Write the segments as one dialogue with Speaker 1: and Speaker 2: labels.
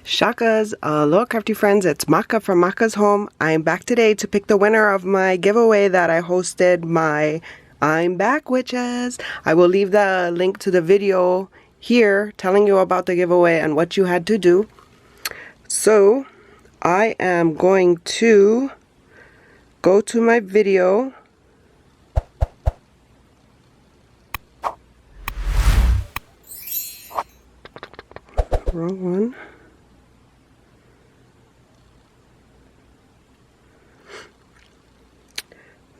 Speaker 1: Shakas, aloha crafty friends, it's Maka from Makaz Home. I am back today to pick the winner of my giveaway that I hosted, my I'm Back Witches. I will leave the link to the video here telling you about the giveaway and what you had to do. So I am going to go to my video. Wrong one.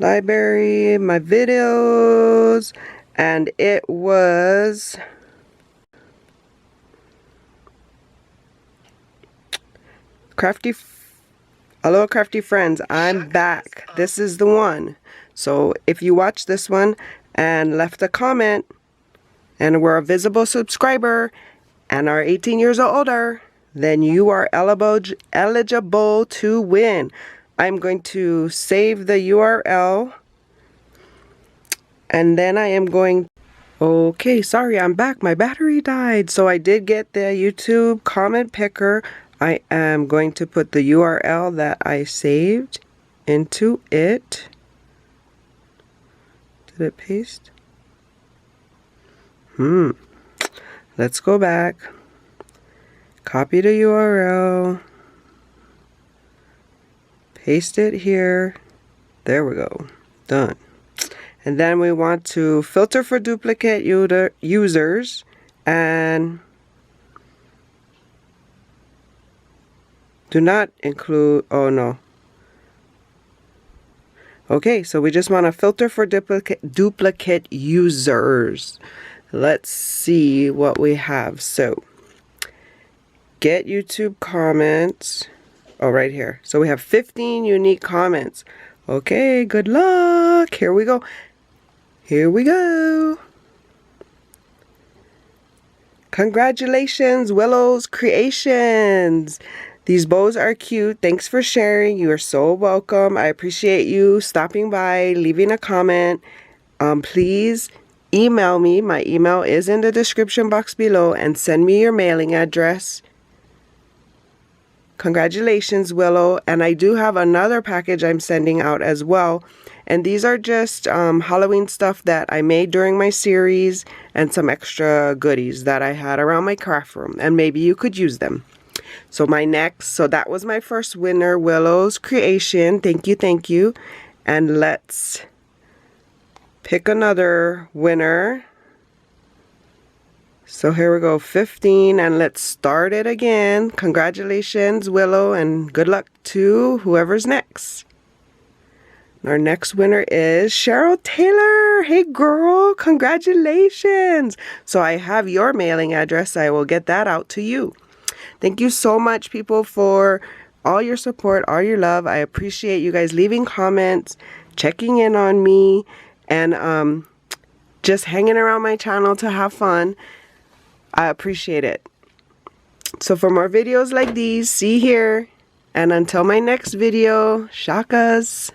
Speaker 1: Library, my videos, and it was Aloha crafty friends, I'm back. This is the one. So if you watch this one and left a comment and were a visible subscriber and are 18 years or older, then you are eligible to win. I'm going to save the URL and then I am going. Okay, sorry, I'm back. My battery died. So I did get the YouTube comment picker. I am going to put the URL that I saved into it. Did it paste? Let's go back. Copy the URL. Paste it here. There we go. Done. And then we want to filter for duplicate users and do not include, oh no. Okay, so we just want to filter for duplicate users. Let's see what we have. So get YouTube comments. Oh, right here. So we have 15 unique comments. Okay, good luck. Here we go. Here we go. Congratulations, Willow's Creations. These bows are cute. Thanks for sharing. You are so welcome. I appreciate you stopping by, leaving a comment. Please email me. My email is in the description box below, and send me your mailing address. Congratulations, Willow. And I do have another package I'm sending out as well. And these are just Halloween stuff that I made during my series and some extra goodies that I had around my craft room. And maybe you could use them. So that was my first winner, Willow's Creation. Thank you, thank you. And let's pick another winner. So here we go, 15, and let's start it again. Congratulations, Willow, and good luck to whoever's next. Our next winner is Cheryl Taylor. Hey girl, congratulations. So I have your mailing address. I will get that out to you. Thank you so much, people, for all your support, all your love. I appreciate you guys leaving comments, checking in on me, and just hanging around my channel to have fun. I appreciate it. So for more videos like these, see here. And until my next video, shakas.